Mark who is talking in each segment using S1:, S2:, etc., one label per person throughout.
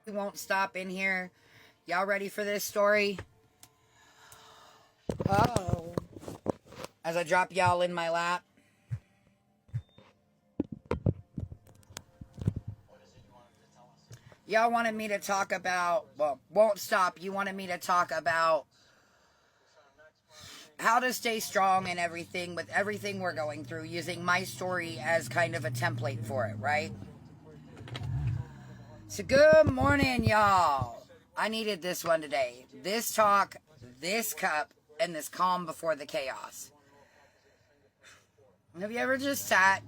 S1: We won't stop in here. Y'all ready for this story? Oh. As I drop y'all in my lap. Y'all wanted me to talk about, well, won't stop. You wanted me to talk about how to stay strong and everything with everything we're going through, using my story as kind of a template for it, right? So, good morning, y'all. I needed this one today. This talk, this cup, and this calm before the chaos. Have you ever just sat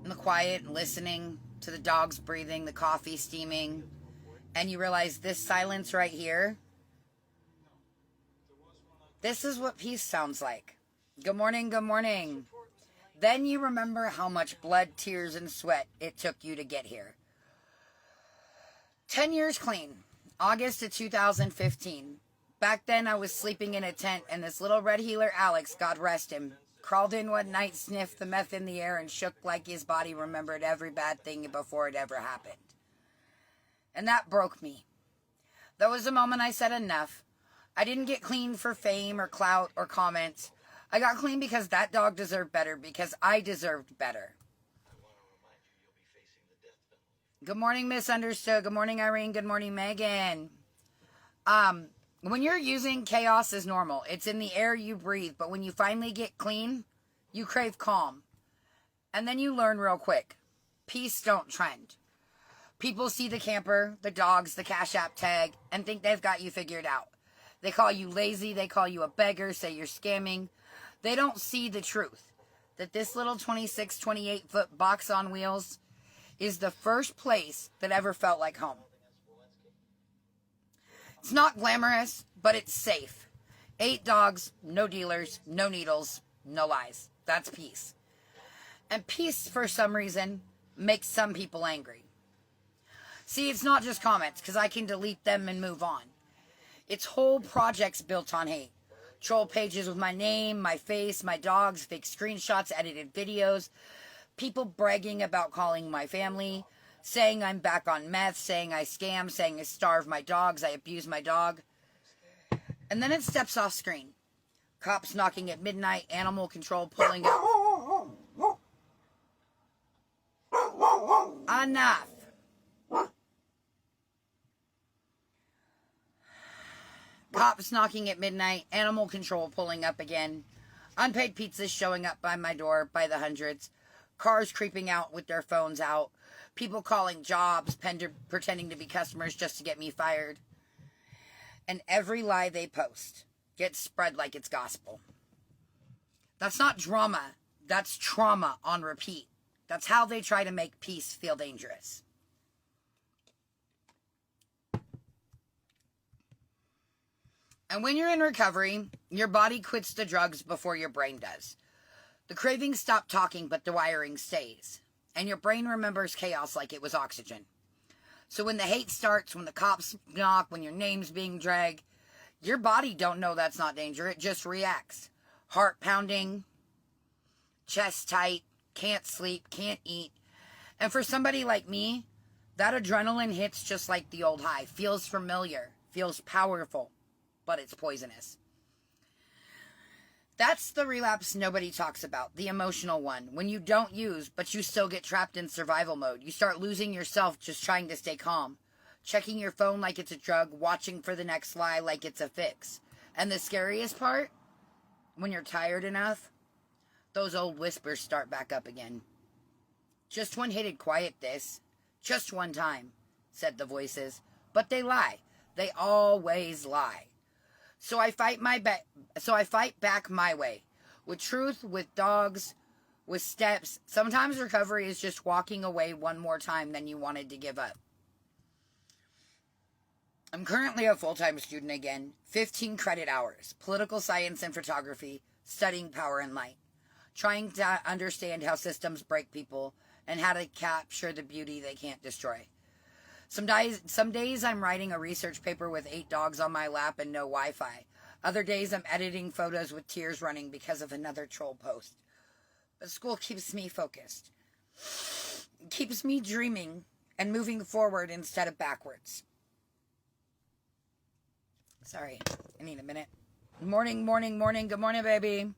S1: in the quiet and listening to the dogs breathing, the coffee steaming, and you realize this silence right here, this is what peace sounds like. Good morning, good morning. Then you remember how much blood, tears, and sweat it took you to get here. 10 years clean. August of 2015. Back then I was sleeping in a tent and this little red heeler Alex, God rest him, crawled in one night, sniffed the meth in the air, and shook like his body remembered every bad thing before it ever happened. And that broke me. That was the moment I said enough. I didn't get clean for fame or clout or comments. I got clean because that dog deserved better, because I deserved better. Good morning, Misunderstood. Good morning, Irene. Good morning, Megan. When you're using chaos is normal. It's in the air you breathe. But when you finally get clean, you crave calm. And then you learn real quick. Peace don't trend. People see the camper, the dogs, the Cash App tag, and think they've got you figured out. They call you lazy. They call you a beggar, say you're scamming. They don't see the truth. That this little 26, 28-foot box on wheels is the first place that ever felt like home. It's not glamorous, but it's safe. 8 dogs, no dealers, no needles, no lies. That's peace. And peace, for some reason, makes some people angry. See, it's not just comments, because I can delete them and move on. It's whole projects built on hate. Troll pages with my name, my face, my dogs, fake screenshots, edited videos, people bragging about calling my family, saying I'm back on meth, saying I scam, saying I starve my dogs, I abuse my dog. And then it steps off screen. Cops knocking at midnight, animal control pulling up. Enough. Cops knocking at midnight, animal control pulling up again, unpaid pizzas showing up by my door by the hundreds, cars creeping out with their phones out, people calling jobs, pretending to be customers just to get me fired. And every lie they post gets spread like it's gospel. That's not drama, that's trauma on repeat. That's how they try to make peace feel dangerous. And when you're in recovery, your body quits the drugs before your brain does. The cravings stop talking, but the wiring stays. And your brain remembers chaos like it was oxygen. So when the hate starts, when the cops knock, when your name's being dragged, your body don't know that's not danger. It just reacts. Heart pounding, chest tight, can't sleep, can't eat. And for somebody like me, that adrenaline hits just like the old high. Feels familiar, feels powerful, but it's poisonous. That's the relapse nobody talks about, the emotional one. When you don't use, but you still get trapped in survival mode. You start losing yourself just trying to stay calm. Checking your phone like it's a drug, watching for the next lie like it's a fix. And the scariest part, when you're tired enough, those old whispers start back up again. Just one hit'd quiet this. Just one time, said the voices. But they lie. They always lie. So I fight back my way. With truth, with dogs, with steps. Sometimes recovery is just walking away one more time than you wanted to give up. I'm currently a full-time student again. 15 credit hours. Political science and photography. Studying power and light. Trying to understand how systems break people and how to capture the beauty they can't destroy. Some days I'm writing a research paper with 8 dogs on my lap and no Wi-Fi. Other days I'm editing photos with tears running because of another troll post. But school keeps me focused. It keeps me dreaming and moving forward instead of backwards. Sorry, I need a minute. Morning, morning, morning. Good morning, baby.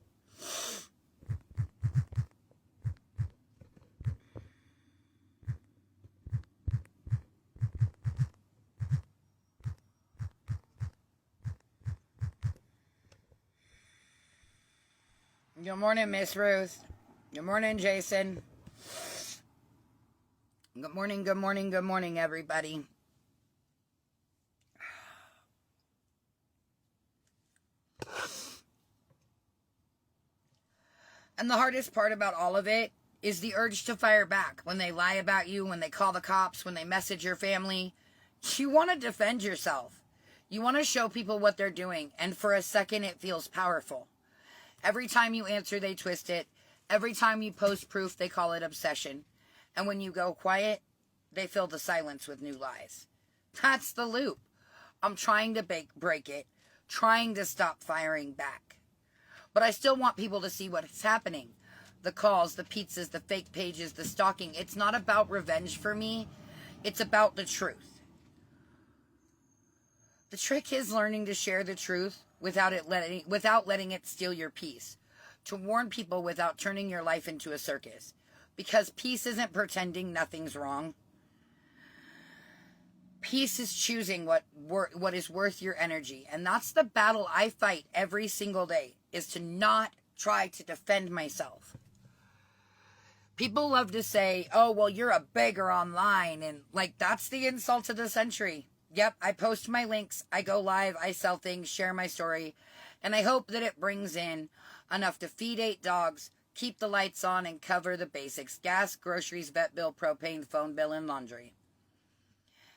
S1: Good morning, Miss Ruth. Good morning, Jason. Good morning, good morning, good morning, everybody. And the hardest part about all of it is the urge to fire back. When they lie about you, when they call the cops, when they message your family, you want to defend yourself. You want to show people what they're doing, and for a second it feels powerful. Every time you answer, they twist it. Every time you post proof, they call it obsession. And when you go quiet, they fill the silence with new lies. That's the loop. I'm trying to break it, trying to stop firing back. But I still want people to see what's happening. The calls, the pizzas, the fake pages, the stalking. It's not about revenge for me. It's about the truth. The trick is learning to share the truth without letting it steal your peace. To warn people without turning your life into a circus. Because peace isn't pretending nothing's wrong. Peace is choosing what is worth your energy. And that's the battle I fight every single day, is to not try to defend myself. People love to say, oh, well, you're a beggar online. And that's the insult of the century. Yep, I post my links, I go live, I sell things, share my story. And I hope that it brings in enough to feed 8 dogs, keep the lights on, and cover the basics. Gas, groceries, vet bill, propane, phone bill, and laundry.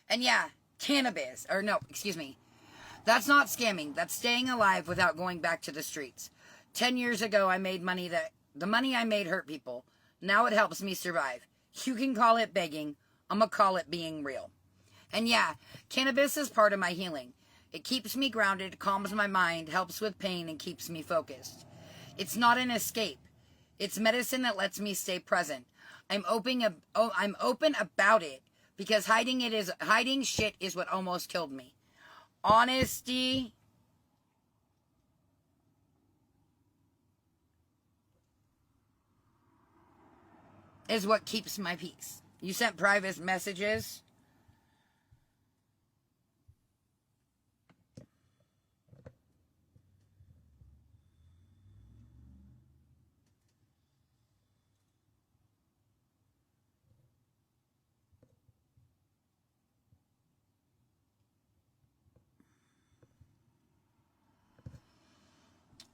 S1: And yeah, cannabis, that's not scamming. That's staying alive without going back to the streets. 10 years ago, I made money the money I made hurt people. Now it helps me survive. You can call it begging. I'm going to call it being real. And yeah, cannabis is part of my healing. It keeps me grounded, calms my mind, helps with pain, and keeps me focused. It's not an escape. It's medicine that lets me stay present. I'm open about it. Because hiding shit is what almost killed me. Honesty is what keeps my peace. You sent private messages.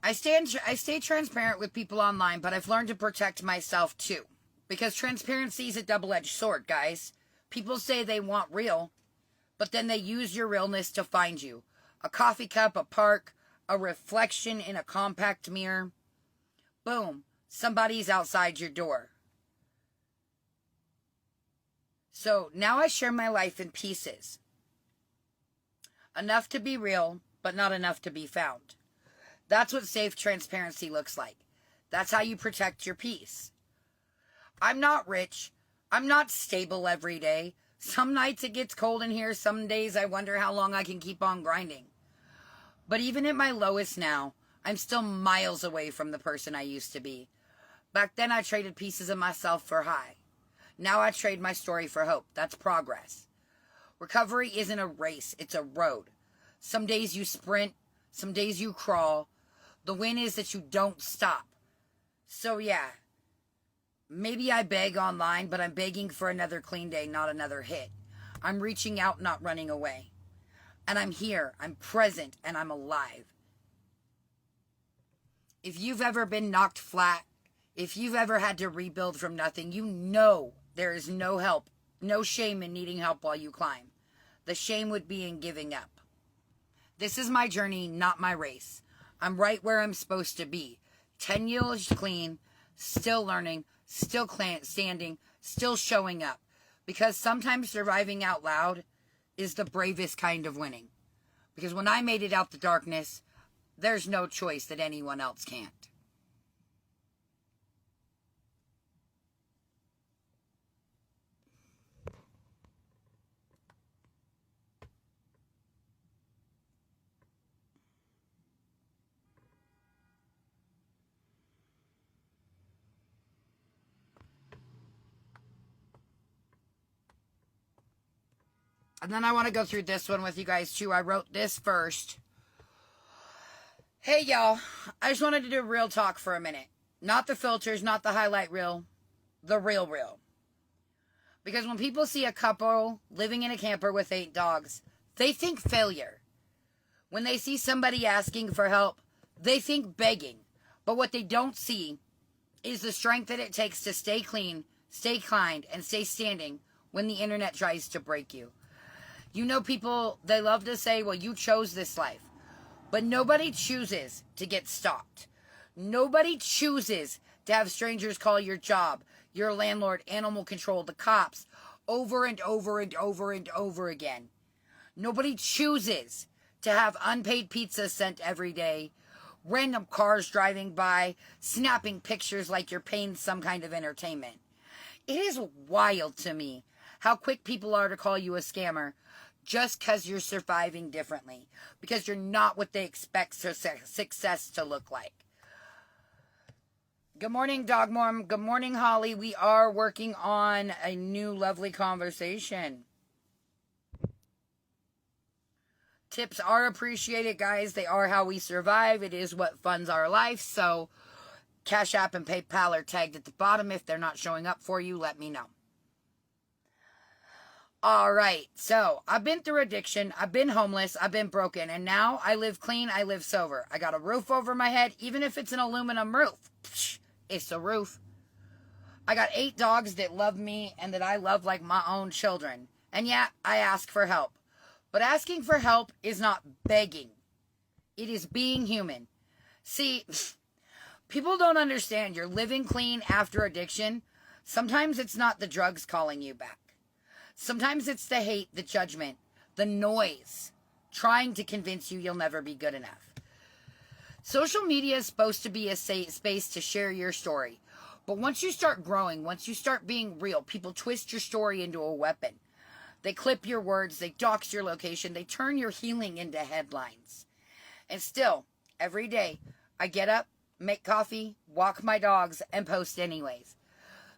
S1: I stay transparent with people online, but I've learned to protect myself too. Because transparency is a double-edged sword, guys. People say they want real, but then they use your realness to find you. A coffee cup, a park, a reflection in a compact mirror. Boom, somebody's outside your door. So now I share my life in pieces. Enough to be real, but not enough to be found. That's what safe transparency looks like. That's how you protect your peace. I'm not rich. I'm not stable every day. Some nights it gets cold in here. Some days I wonder how long I can keep on grinding. But even at my lowest now, I'm still miles away from the person I used to be. Back then I traded pieces of myself for high. Now I trade my story for hope. That's progress. Recovery isn't a race. It's a road. Some days you sprint. Some days you crawl. The win is that you don't stop. So yeah, maybe I beg online, but I'm begging for another clean day, not another hit. I'm reaching out, not running away. And I'm here, I'm present, and I'm alive. If you've ever been knocked flat, if you've ever had to rebuild from nothing, you know there is no help, no shame in needing help while you climb. The shame would be in giving up. This is my journey, not my race. I'm right where I'm supposed to be. 10 years clean, still learning, still standing, still showing up. Because sometimes surviving out loud is the bravest kind of winning. Because when I made it out the darkness, there's no choice that anyone else can't. And then I want to go through this one with you guys too. I wrote this first. Hey y'all, I just wanted to do real talk for a minute. Not the filters, not the highlight reel, the real real. Because when people see a couple living in a camper with 8 dogs, they think failure. When they see somebody asking for help, they think begging. But what they don't see is the strength that it takes to stay clean, stay kind, and stay standing when the internet tries to break you. You know, people, they love to say, well, you chose this life. But nobody chooses to get stalked. Nobody chooses to have strangers call your job, your landlord, animal control, the cops, over and over and over and over again. Nobody chooses to have unpaid pizza sent every day, random cars driving by, snapping pictures like you're paying some kind of entertainment. It is wild to me how quick people are to call you a scammer just because you're surviving differently, because you're not what they expect success to look like. Good morning, Dog Mom. Good morning, Holly. We are working on a new lovely conversation. Tips are appreciated, guys. They are how we survive. It is what funds our life. So Cash App and PayPal are tagged at the bottom. If they're not showing up for you, let me know. All right, so I've been through addiction, I've been homeless, I've been broken, and now I live clean, I live sober. I got a roof over my head, even if it's an aluminum roof. Psh, it's a roof. I got 8 dogs that love me and that I love like my own children. And yeah, I ask for help. But asking for help is not begging. It is being human. See, people don't understand you're living clean after addiction. Sometimes it's not the drugs calling you back. Sometimes it's the hate, the judgment, the noise, trying to convince you you'll never be good enough. Social media is supposed to be a space to share your story. But once you start growing, once you start being real, people twist your story into a weapon. They clip your words, they dox your location, they turn your healing into headlines. And still, every day, I get up, make coffee, walk my dogs, and post anyways.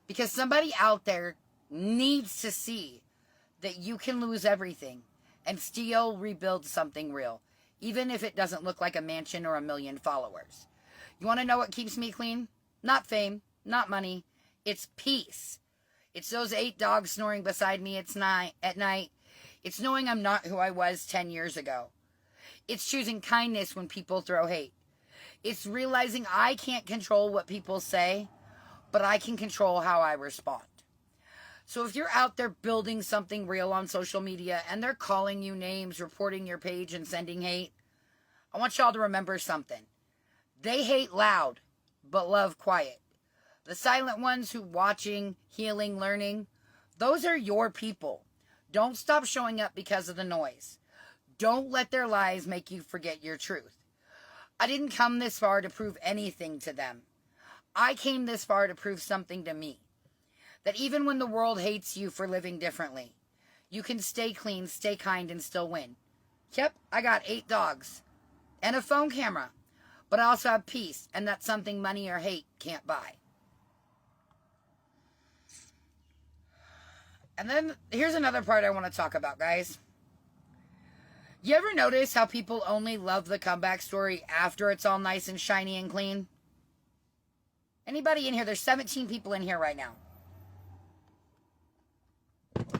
S1: Because somebody out there needs to see that you can lose everything and still rebuild something real, even if it doesn't look like a mansion or 1 million followers. You want to know what keeps me clean? Not fame, not money. It's peace. It's those 8 dogs snoring beside me at night. It's knowing I'm not who I was 10 years ago. It's choosing kindness when people throw hate. It's realizing I can't control what people say, but I can control how I respond. So if you're out there building something real on social media and they're calling you names, reporting your page, and sending hate, I want y'all to remember something. They hate loud, but love quiet. The silent ones who watching, healing, learning, those are your people. Don't stop showing up because of the noise. Don't let their lies make you forget your truth. I didn't come this far to prove anything to them. I came this far to prove something to me. That even when the world hates you for living differently, you can stay clean, stay kind, and still win. Yep, I got 8 dogs and a phone camera, but I also have peace, and that's something money or hate can't buy. And then here's another part I want to talk about, guys. You ever notice how people only love the comeback story after it's all nice and shiny and clean? Anybody in here? There's 17 people in here right now.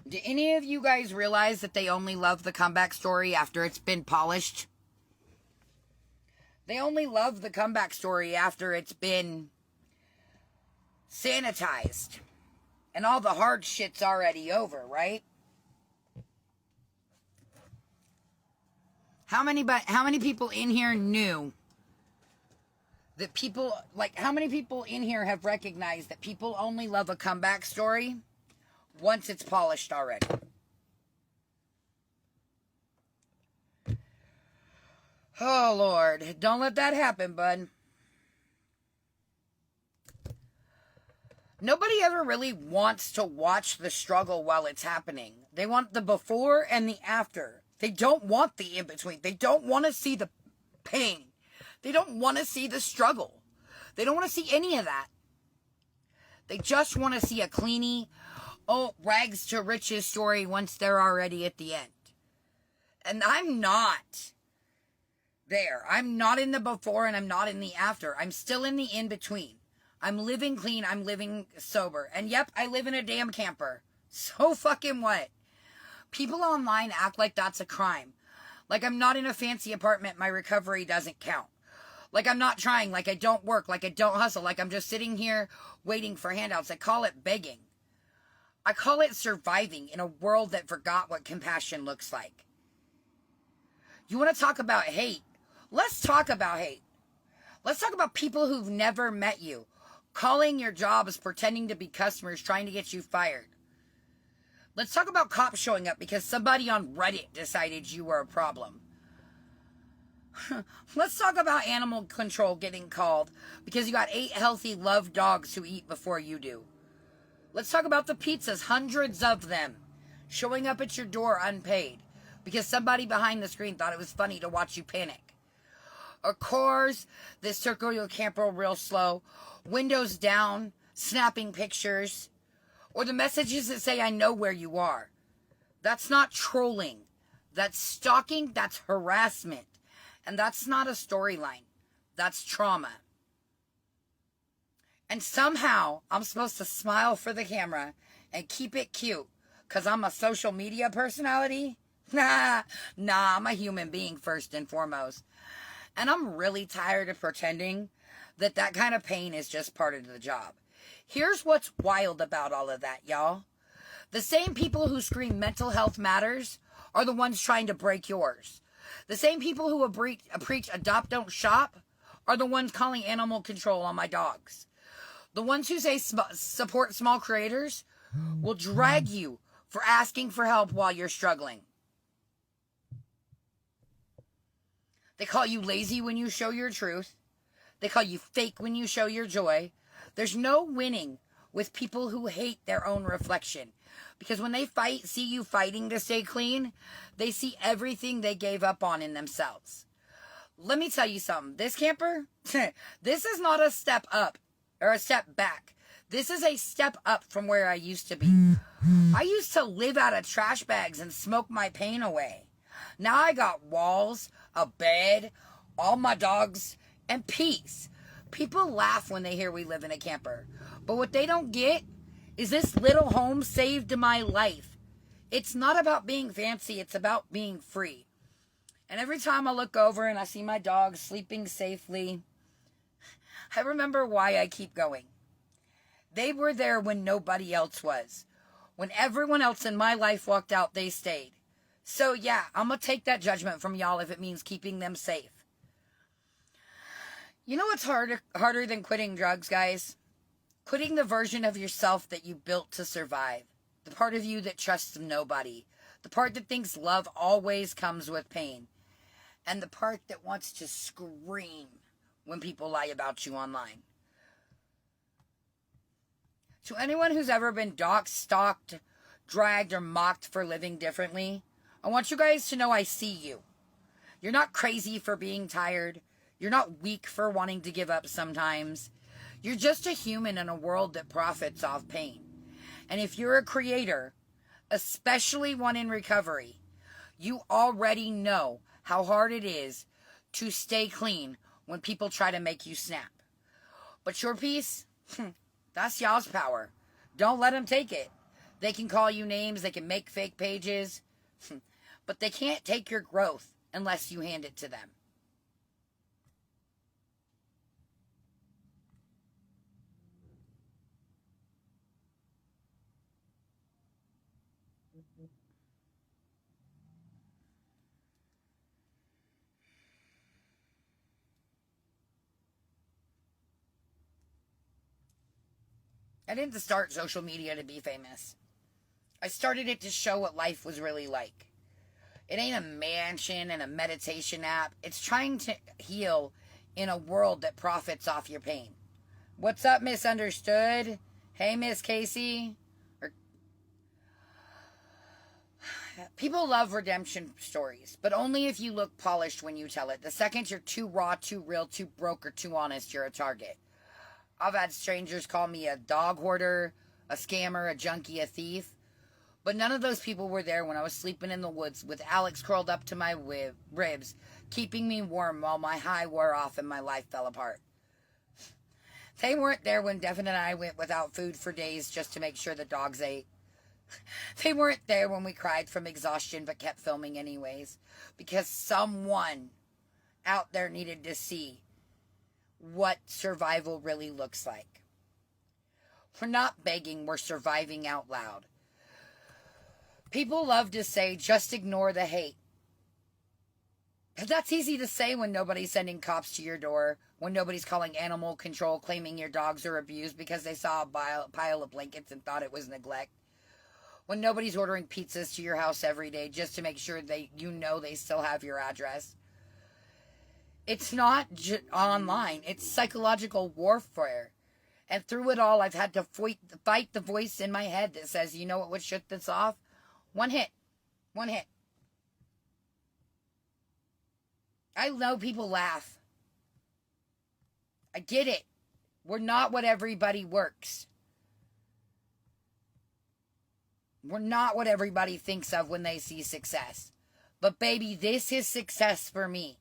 S1: Do any of you guys realize that they only love the comeback story after it's been polished? They only love the comeback story after it's been sanitized. And all the hard shit's already over, right? How many people in here knew that people, how many people in here have recognized that people only love a comeback story once it's polished already? Oh, Lord. Don't let that happen, bud. Nobody ever really wants to watch the struggle while it's happening. They want the before and the after. They don't want the in-between. They don't want to see the pain. They don't want to see the struggle. They don't want to see any of that. They just want to see a cleanie, oh, rags to riches story once they're already at the end. And I'm not there. I'm not in the before and I'm not in the after. I'm still in the in-between. I'm living clean. I'm living sober. And yep, I live in a damn camper. So fucking what? People online act like that's a crime. Like I'm not in a fancy apartment. My recovery doesn't count. Like I'm not trying. Like I don't work. Like I don't hustle. Like I'm just sitting here waiting for handouts. I call it begging. I call it surviving in a world that forgot what compassion looks like. You want to talk about hate? Let's talk about hate. Let's talk about people who've never met you, calling your jobs, pretending to be customers, trying to get you fired. Let's talk about cops showing up because somebody on Reddit decided you were a problem. Let's talk about animal control getting called because you got 8 healthy, loved dogs who eat before you do. Let's talk about the pizzas, hundreds of them, showing up at your door unpaid because somebody behind the screen thought it was funny to watch you panic. Or cars that circle your camper real slow, windows down, snapping pictures, or the messages that say, I know where you are. That's not trolling. That's stalking. That's harassment. And that's not a storyline. That's trauma. And somehow I'm supposed to smile for the camera and keep it cute because I'm a social media personality? Nah, I'm a human being first and foremost. And I'm really tired of pretending that that kind of pain is just part of the job. Here's what's wild about all of that, y'all. The same people who scream mental health matters are the ones trying to break yours. The same people who preach adopt, don't shop are the ones calling animal control on my dogs. The ones who say support small creators will drag you for asking for help while you're struggling. They call you lazy when you show your truth. They call you fake when you show your joy. There's no winning with people who hate their own reflection. Because when they see you fighting to stay clean, they see everything they gave up on in themselves. Let me tell you something. This camper, this is not a step up or a step back. This is a step up from where I used to be. I used to live out of trash bags and smoke my pain away. Now I got walls, a bed, all my dogs, and peace. People laugh when they hear we live in a camper. But what they don't get is this little home saved my life. It's not about being fancy. It's about being free. And every time I look over and I see my dogs sleeping safely, I remember why I keep going. They were there when nobody else was. When everyone else in my life walked out, they stayed. So yeah, I'm going to take that judgment from y'all if it means keeping them safe. You know what's harder than quitting drugs, guys? Quitting the version of yourself that you built to survive. The part of you that trusts nobody. The part that thinks love always comes with pain. And the part that wants to scream when people lie about you online. To anyone who's ever been doxxed, stalked, dragged, or mocked for living differently, I want you guys to know I see you. You're not crazy for being tired. You're not weak for wanting to give up sometimes. You're just a human in a world that profits off pain. And if you're a creator, especially one in recovery, you already know how hard it is to stay clean when people try to make you snap. But your peace, that's y'all's power. Don't let them take it. They can call you names, they can make fake pages, but they can't take your growth unless you hand it to them. I didn't start social media to be famous. I started it to show what life was really like. It ain't a mansion and a meditation app. It's trying to heal in a world that profits off your pain. What's up, Misunderstood? Hey, Miss Casey. People love redemption stories, but only if you look polished when you tell it. The second you're too raw, too real, too broke, or too honest, you're a target. I've had strangers call me a dog hoarder, a scammer, a junkie, a thief. But none of those people were there when I was sleeping in the woods with Alex curled up to my ribs, keeping me warm while my high wore off and my life fell apart. They weren't there when Devin and I went without food for days just to make sure the dogs ate. They weren't there when we cried from exhaustion but kept filming anyways, because someone out there needed to see what survival really looks like. We're not begging, we're surviving out loud. People love to say, just ignore the hate. But that's easy to say when nobody's sending cops to your door, when nobody's calling animal control claiming your dogs are abused because they saw a pile of blankets and thought it was neglect. When nobody's ordering pizzas to your house every day just to make sure they still have your address. It's not online, it's psychological warfare. And through it all, I've had to fight the voice in my head that says, you know what would shut this off? One hit. I know people laugh. I get it. We're not what everybody works. We're not what everybody thinks of when they see success. But baby, this is success for me.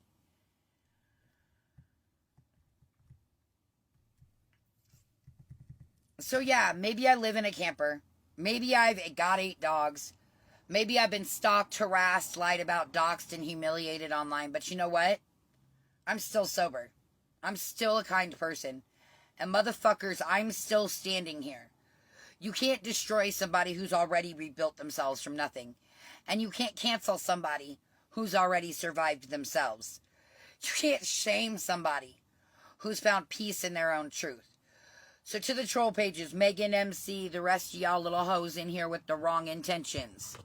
S1: So yeah, maybe I live in a camper. Maybe I've got 8 dogs. Maybe I've been stalked, harassed, lied about, doxxed, and humiliated online. But you know what? I'm still sober. I'm still a kind person. And motherfuckers, I'm still standing here. You can't destroy somebody who's already rebuilt themselves from nothing. And you can't cancel somebody who's already survived themselves. You can't shame somebody who's found peace in their own truth. So to the troll pages, Megan, MC, the rest of y'all little hoes in here with the wrong intentions.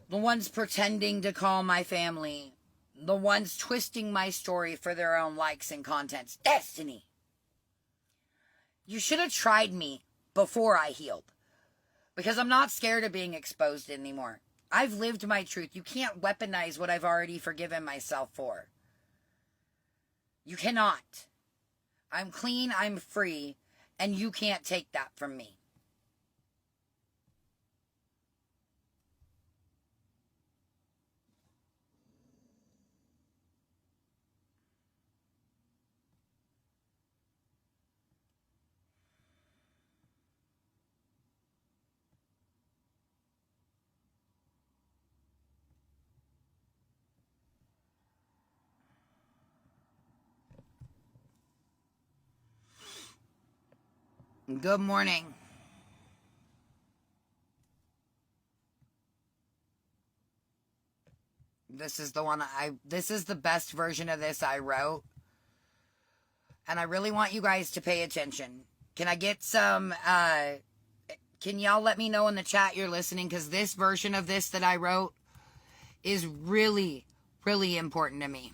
S1: The ones pretending to call my family. The ones twisting my story for their own likes and contents. Destiny! You should have tried me before I healed. Because I'm not scared of being exposed anymore. I've lived my truth. You can't weaponize what I've already forgiven myself for. You cannot. I'm clean, I'm free, and you can't take that from me. Good morning. This is the best version of this I wrote. And I really want you guys to pay attention. Can I get some, can y'all let me know in the chat you're listening? Because this version of this that I wrote is really, really important to me.